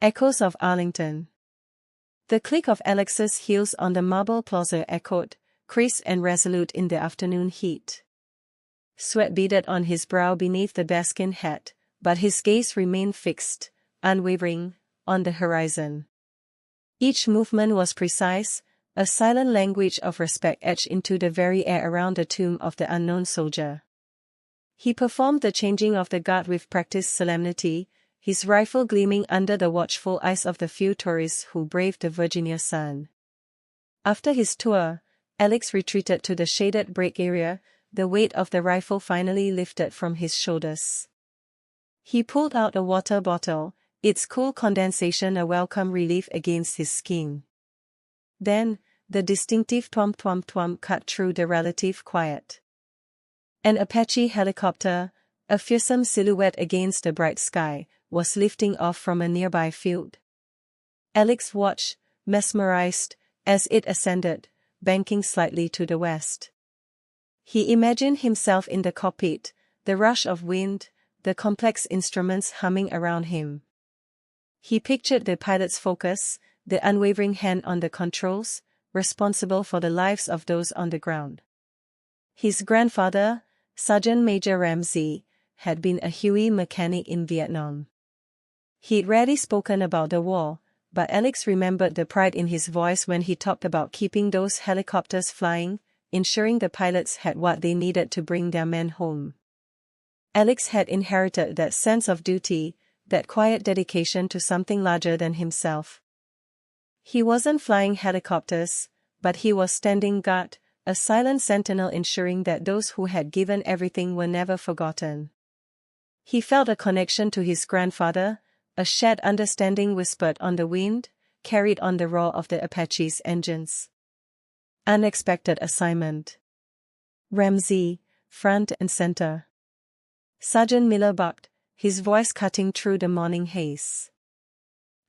Echoes of Arlington. The click of Alex's heels on the marble plaza echoed, crisp and resolute in the afternoon heat. Sweat beaded on his brow beneath the bearskin hat, but his gaze remained fixed, unwavering, on the horizon. Each movement was precise, a silent language of respect etched into the very air around the tomb of the unknown soldier. He performed the changing of the guard with practiced solemnity, his rifle gleaming under the watchful eyes of the few tourists who braved the Virginia sun. After his tour, Alex retreated to the shaded break area, the weight of the rifle finally lifted from his shoulders. He pulled out a water bottle, its cool condensation a welcome relief against his skin. Then, the distinctive twump-twump-twump cut through the relative quiet. An Apache helicopter, a fearsome silhouette against the bright sky, was lifting off from a nearby field. Alex watched, mesmerized, as it ascended, banking slightly to the west. He imagined himself in the cockpit, the rush of wind, the complex instruments humming around him. He pictured the pilot's focus, the unwavering hand on the controls, responsible for the lives of those on the ground. His grandfather, Sergeant Major Ramsey, had been a Huey mechanic in Vietnam. He'd rarely spoken about the war, but Alex remembered the pride in his voice when he talked about keeping those helicopters flying, ensuring the pilots had what they needed to bring their men home. Alex had inherited that sense of duty, that quiet dedication to something larger than himself. He wasn't flying helicopters, but he was standing guard, a silent sentinel ensuring that those who had given everything were never forgotten. He felt a connection to his grandfather, a shared understanding whispered on the wind, carried on the roar of the Apache's engines. Unexpected assignment. Ramsey, front and center. Sergeant Miller barked, his voice cutting through the morning haze.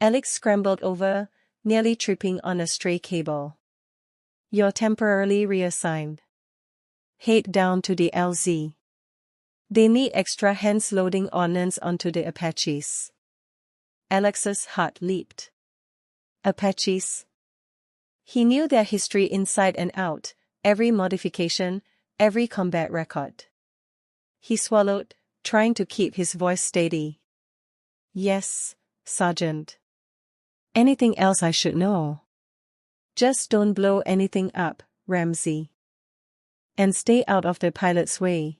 Alex scrambled over, nearly tripping on a stray cable. You're temporarily reassigned. Head down to the LZ. They need extra hands loading ordnance onto the Apaches. Alex's heart leaped. Apaches. He knew their history inside and out, every modification, every combat record. He swallowed, trying to keep his voice steady. Yes, Sergeant. Anything else I should know? Just don't blow anything up, Ramsey. And stay out of the pilot's way.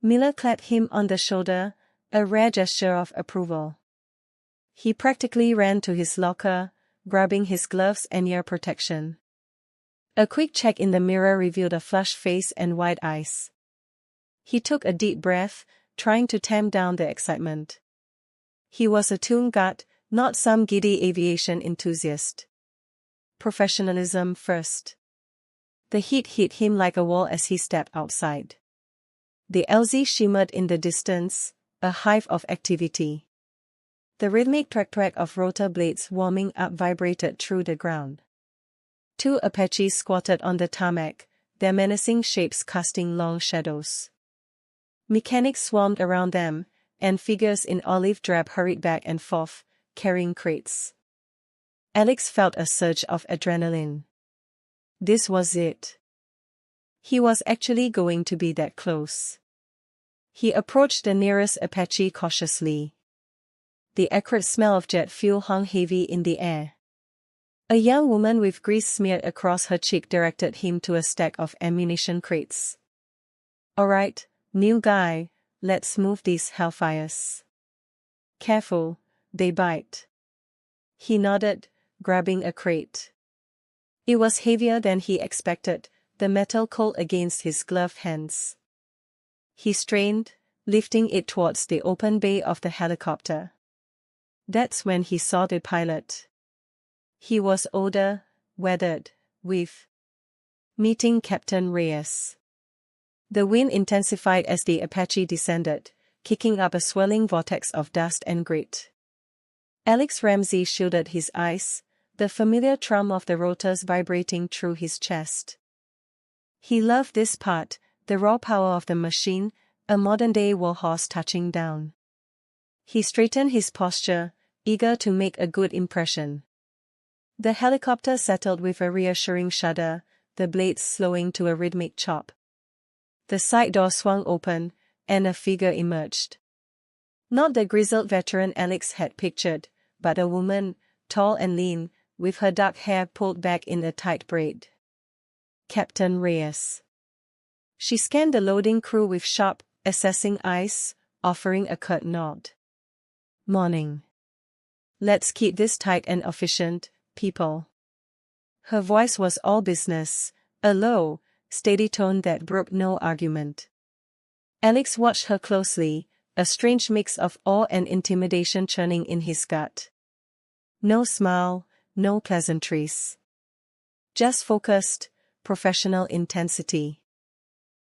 Miller clapped him on the shoulder, a rare gesture of approval. He practically ran to his locker, grabbing his gloves and ear protection. A quick check in the mirror revealed a flushed face and wide eyes. He took a deep breath, trying to tamp down the excitement. He was a tomb guard, not some giddy aviation enthusiast. Professionalism first. The heat hit him like a wall as he stepped outside. The LZ shimmered in the distance, a hive of activity. The rhythmic track of rotor blades warming up vibrated through the ground. Two Apaches squatted on the tarmac, their menacing shapes casting long shadows. Mechanics swarmed around them, and figures in olive drab hurried back and forth, carrying crates. Alex felt a surge of adrenaline. This was it. He was actually going to be that close. He approached the nearest Apache cautiously. The acrid smell of jet fuel hung heavy in the air. A young woman with grease smeared across her cheek directed him to a stack of ammunition crates. All right, new guy, let's move these hellfires. Careful, they bite. He nodded, grabbing a crate. It was heavier than he expected, the metal cold against his gloved hands. He strained, lifting it towards the open bay of the helicopter. That's when he saw the pilot. He was older, weathered, with meeting Captain Reyes. The wind intensified as the Apache descended, kicking up a swirling vortex of dust and grit. Alex Ramsey shielded his eyes, the familiar thrum of the rotors vibrating through his chest. He loved this part, the raw power of the machine, a modern-day warhorse touching down. He straightened his posture, eager to make a good impression. The helicopter settled with a reassuring shudder, the blades slowing to a rhythmic chop. The side door swung open, and a figure emerged. Not the grizzled veteran Alex had pictured, but a woman, tall and lean, with her dark hair pulled back in a tight braid. Captain Reyes. She scanned the loading crew with sharp, assessing eyes, offering a curt nod. Morning. Let's keep this tight and efficient, people. Her voice was all business, a low, steady tone that broke no argument. Alex watched her closely, a strange mix of awe and intimidation churning in his gut. No smile, no pleasantries. Just focused, professional intensity.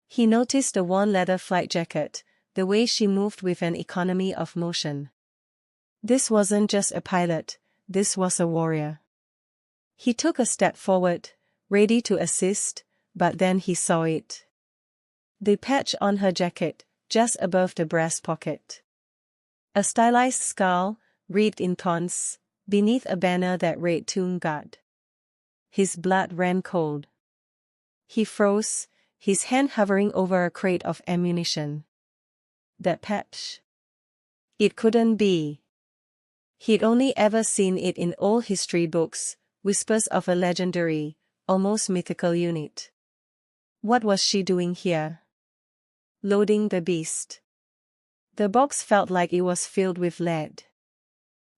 He noticed the worn leather flight jacket, the way she moved with an economy of motion. This wasn't just a pilot, this was a warrior. He took a step forward, ready to assist, but then he saw it. The patch on her jacket, just above the breast pocket. A stylized skull, wreathed in thorns, beneath a banner that read Tomb Guard. His blood ran cold. He froze, his hand hovering over a crate of ammunition. That patch. It couldn't be. He'd only ever seen it in old history books, whispers of a legendary, almost mythical unit. What was she doing here? Loading the beast. The box felt like it was filled with lead.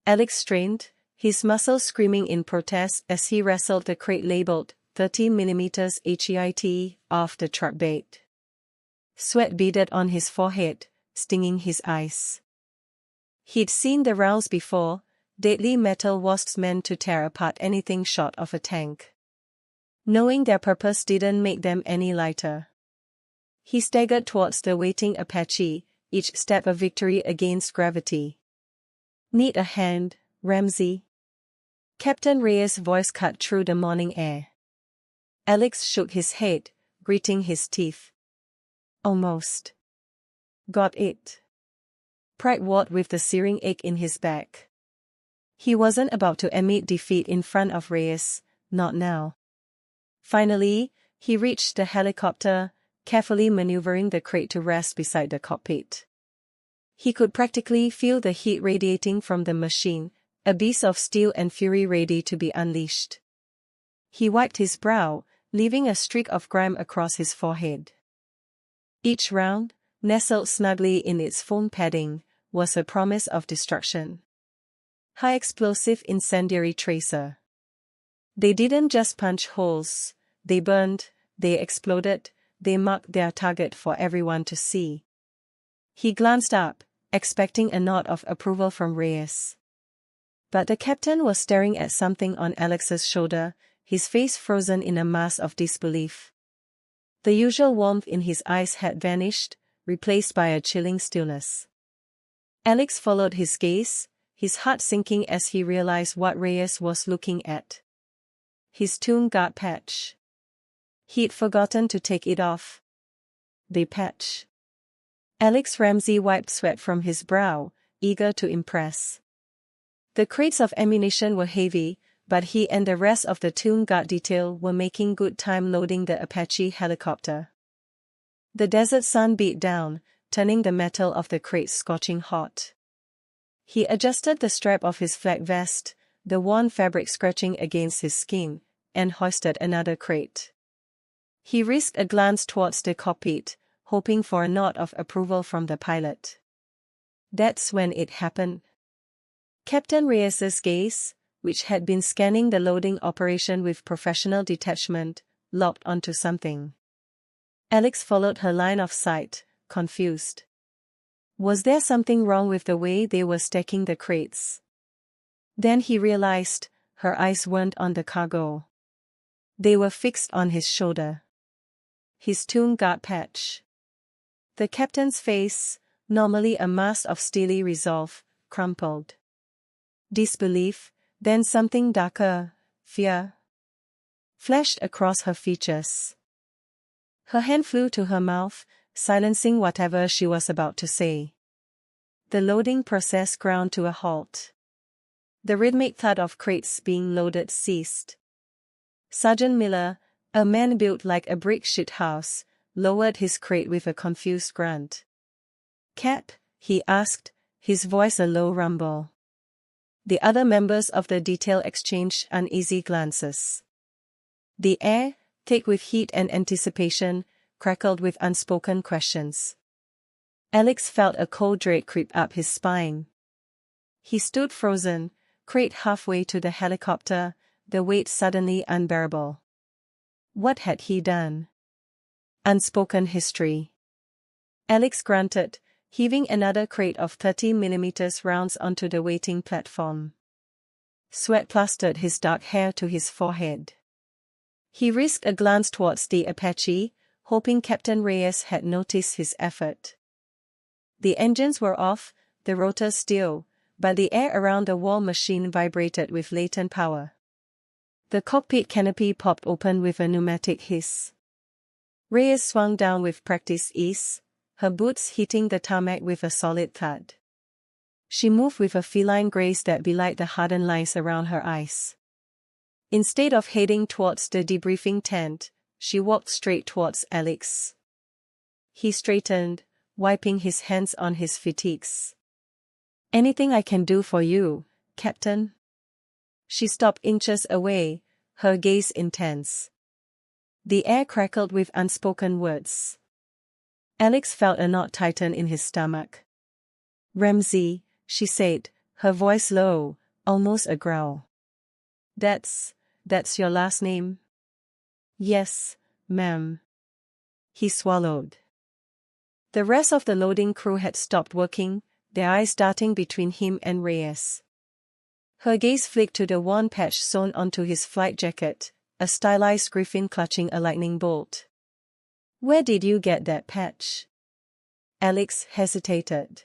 Alex strained, his muscles screaming in protest as he wrestled the crate labeled 30mm HEIT off the truck bed. Sweat beaded on his forehead, stinging his eyes. He'd seen the rounds before, deadly metal wasps meant to tear apart anything short of a tank. Knowing their purpose didn't make them any lighter. He staggered towards the waiting Apache, each step a victory against gravity. Need a hand, Ramsey? Captain Reyes' voice cut through the morning air. Alex shook his head, gritting his teeth. Almost. Got it. Pride warred with the searing ache in his back. He wasn't about to admit defeat in front of Reyes, not now. Finally, he reached the helicopter, carefully maneuvering the crate to rest beside the cockpit. He could practically feel the heat radiating from the machine, a beast of steel and fury ready to be unleashed. He wiped his brow, leaving a streak of grime across his forehead. Each round, nestled snugly in its foam padding, was a promise of destruction. High-explosive incendiary tracer. They didn't just punch holes, they burned, they exploded, they marked their target for everyone to see. He glanced up, expecting a nod of approval from Reyes. But the captain was staring at something on Alex's shoulder, his face frozen in a mask of disbelief. The usual warmth in his eyes had vanished, replaced by a chilling stillness. Alex followed his gaze, his heart sinking as he realized what Reyes was looking at. His Tomb Guard patch. He'd forgotten to take it off. The patch. Alex Ramsey wiped sweat from his brow, eager to impress. The crates of ammunition were heavy, but he and the rest of the Tomb Guard detail were making good time loading the Apache helicopter. The desert sun beat down, turning the metal of the crates scorching hot. He adjusted the strap of his flak vest, the worn fabric scratching against his skin, and hoisted another crate. He risked a glance towards the cockpit, hoping for a nod of approval from the pilot. That's when it happened. Captain Reyes's gaze, which had been scanning the loading operation with professional detachment, locked onto something. Alex followed her line of sight, confused. Was there something wrong with the way they were stacking the crates? Then he realized, her eyes weren't on the cargo. They were fixed on his shoulder. His Tomb Guard patch. The captain's face, normally a mask of steely resolve, crumpled. Disbelief, then something darker, fear, flashed across her features. Her hand flew to her mouth, silencing whatever she was about to say. The loading process ground to a halt. The rhythmic thud of crates being loaded ceased. Sergeant Miller, a man built like a brick shithouse, lowered his crate with a confused grunt. "Cap?" he asked, his voice a low rumble. The other members of the detail exchanged uneasy glances. The air, thick with heat and anticipation, crackled with unspoken questions. Alex felt a cold dread creep up his spine. He stood frozen, crate halfway to the helicopter, the weight suddenly unbearable. What had he done? Unspoken history. Alex grunted, heaving another crate of 30mm rounds onto the waiting platform. Sweat plastered his dark hair to his forehead. He risked a glance towards the Apache, hoping Captain Reyes had noticed his effort. The engines were off, the rotors still, but the air around the war machine vibrated with latent power. The cockpit canopy popped open with a pneumatic hiss. Reyes swung down with practiced ease, her boots hitting the tarmac with a solid thud. She moved with a feline grace that belied the hardened lines around her eyes. Instead of heading towards the debriefing tent, she walked straight towards Alex. He straightened, wiping his hands on his fatigues. "Anything I can do for you, Captain?" She stopped inches away, her gaze intense. The air crackled with unspoken words. Alex felt a knot tighten in his stomach. "Ramsey," she said, her voice low, almost a growl. That's your last name?" "Yes, ma'am." He swallowed. The rest of the loading crew had stopped working, their eyes darting between him and Reyes. Her gaze flicked to the worn patch sewn onto his flight jacket, a stylized griffin clutching a lightning bolt. "Where did you get that patch?" Alex hesitated.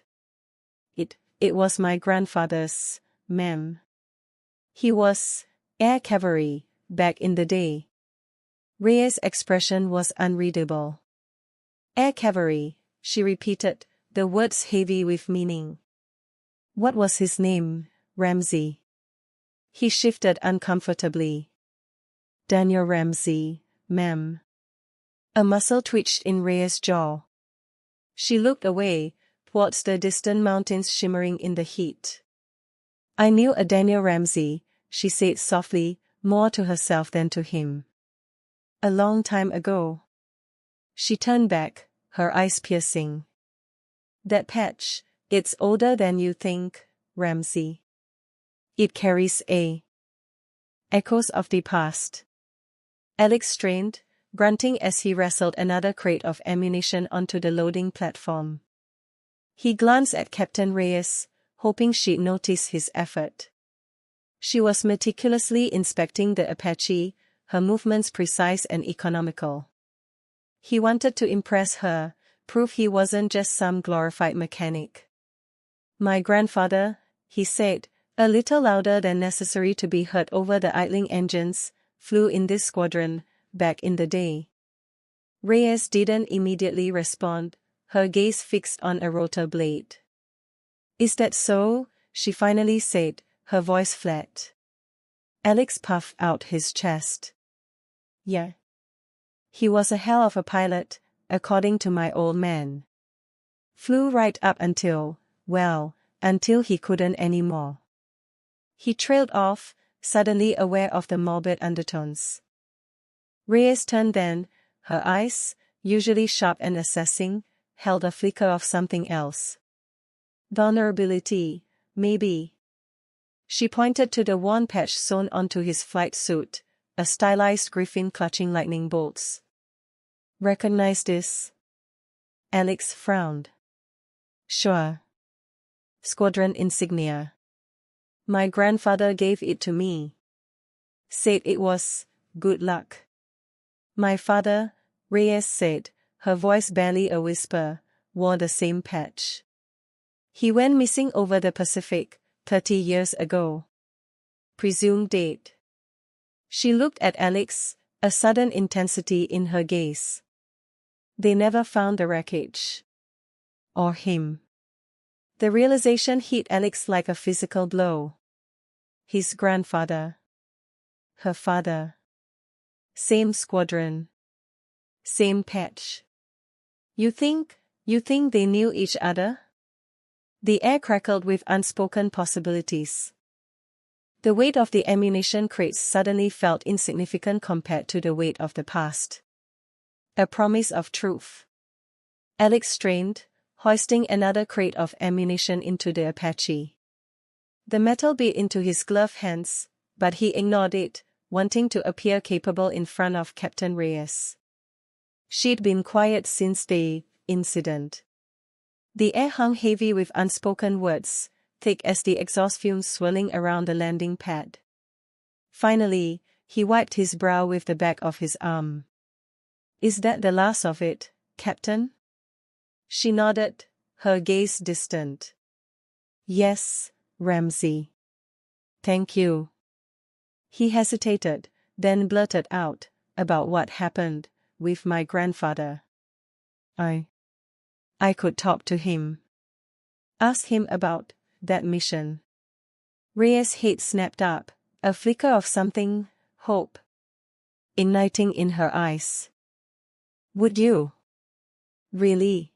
It was my grandfather's, ma'am. He was air cavalry, back in the day." Reyes' expression was unreadable. "Air cavalry," she repeated, the words heavy with meaning. "What was his name, Ramsey?" He shifted uncomfortably. "Daniel Ramsey, ma'am." A muscle twitched in Reyes' jaw. She looked away, towards the distant mountains shimmering in the heat. "I knew a Daniel Ramsey," she said softly, more to herself than to him. "A long time ago." She turned back, her eyes piercing. "That patch, it's older than you think, Ramsey. It carries echoes of the past." Alex strained, grunting as he wrestled another crate of ammunition onto the loading platform. He glanced at Captain Reyes, hoping she'd notice his effort. She was meticulously inspecting the Apache, her movements precise and economical. He wanted to impress her, prove he wasn't just some glorified mechanic. "My grandfather," he said, a little louder than necessary to be heard over the idling engines, "flew in this squadron, back in the day." Reyes didn't immediately respond, her gaze fixed on a rotor blade. "Is that so?" she finally said, her voice flat. Alex puffed out his chest. "Yeah. He was a hell of a pilot, according to my old man. Flew right up until he couldn't anymore." He trailed off, suddenly aware of the morbid undertones. Reyes turned then, her eyes, usually sharp and assessing, held a flicker of something else. "Vulnerability, maybe." She pointed to the worn patch sewn onto his flight suit, a stylized griffin clutching lightning bolts. "Recognize this?" Alex frowned. "Sure. Squadron insignia. My grandfather gave it to me. Said it was good luck." "My father," Reyes said, her voice barely a whisper, "wore the same patch. He went missing over the Pacific, 30 years ago. Presumed dead." She looked at Alex, a sudden intensity in her gaze. "They never found the wreckage. Or him." The realization hit Alex like a physical blow. His grandfather. Her father. Same squadron. Same patch. You think they knew each other? The air crackled with unspoken possibilities. The weight of the ammunition crates suddenly felt insignificant compared to the weight of the past. A promise of truth. Alex strained, hoisting another crate of ammunition into the Apache. The metal beat into his gloved hands, but he ignored it, wanting to appear capable in front of Captain Reyes. She'd been quiet since the incident. The air hung heavy with unspoken words, thick as the exhaust fumes swirling around the landing pad. Finally, he wiped his brow with the back of his arm. Is that the last of it, Captain? She nodded, her gaze distant. Yes, Ramsey. Thank you. He hesitated, then blurted out, about what happened with my grandfather. I could talk to him. Ask him about that mission. Reyes' head snapped up, a flicker of something, hope, igniting in her eyes. Would you? Really?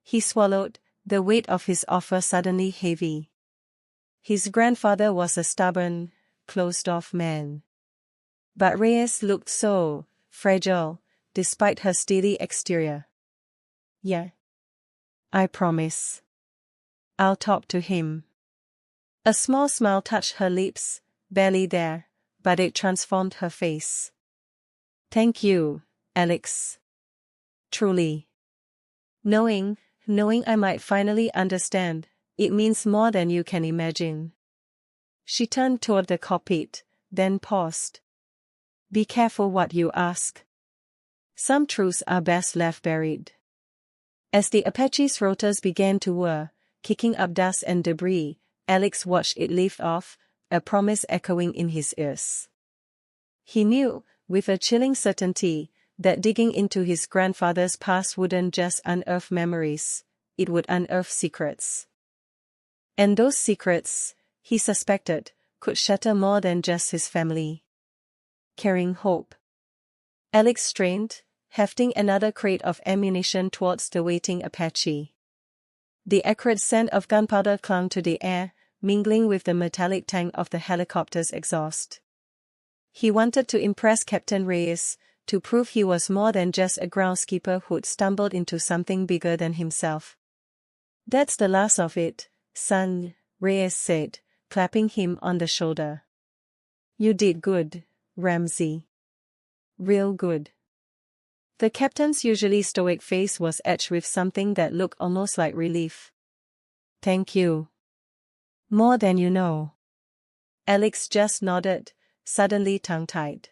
He swallowed, the weight of his offer suddenly heavy. His grandfather was a stubborn, closed-off man. But Reyes looked so fragile, despite her steely exterior. Yeah. I promise. I'll talk to him. A small smile touched her lips, barely there, but it transformed her face. Thank you, Alex. Truly. Knowing I might finally understand, it means more than you can imagine. She turned toward the cockpit, then paused. Be careful what you ask. Some truths are best left buried. As the Apache's rotors began to whir, kicking up dust and debris, Alex watched it lift off, a promise echoing in his ears. He knew, with a chilling certainty, that digging into his grandfather's past wouldn't just unearth memories, it would unearth secrets. And those secrets, he suspected, could shatter more than just his family. Carrying hope. Alex strained, hefting another crate of ammunition towards the waiting Apache. The acrid scent of gunpowder clung to the air, mingling with the metallic tang of the helicopter's exhaust. He wanted to impress Captain Reyes, to prove he was more than just a groundskeeper who'd stumbled into something bigger than himself. That's the last of it, son, Reyes said, clapping him on the shoulder. You did good, Ramsey. Real good. The captain's usually stoic face was etched with something that looked almost like relief. Thank you. More than you know. Alex just nodded, suddenly tongue-tied.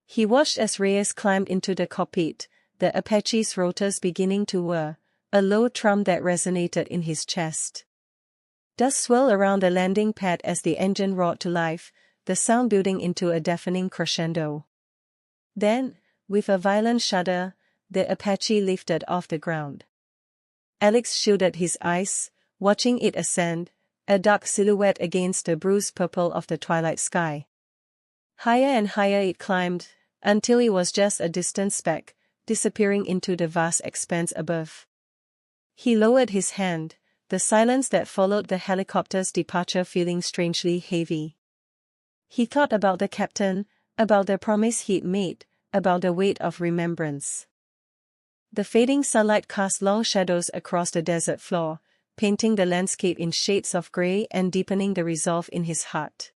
He watched as Reyes climbed into the cockpit, the Apache's rotors beginning to whir, a low trum that resonated in his chest. Dust swirled around the landing pad as the engine roared to life, the sound building into a deafening crescendo. Then, with a violent shudder, the Apache lifted off the ground. Alex shielded his eyes, watching it ascend, a dark silhouette against the bruised purple of the twilight sky. Higher and higher it climbed, until it was just a distant speck, disappearing into the vast expanse above. He lowered his hand, the silence that followed the helicopter's departure feeling strangely heavy. He thought about the captain, about the promise he'd made, about the weight of remembrance. The fading sunlight cast long shadows across the desert floor, painting the landscape in shades of gray and deepening the resolve in his heart.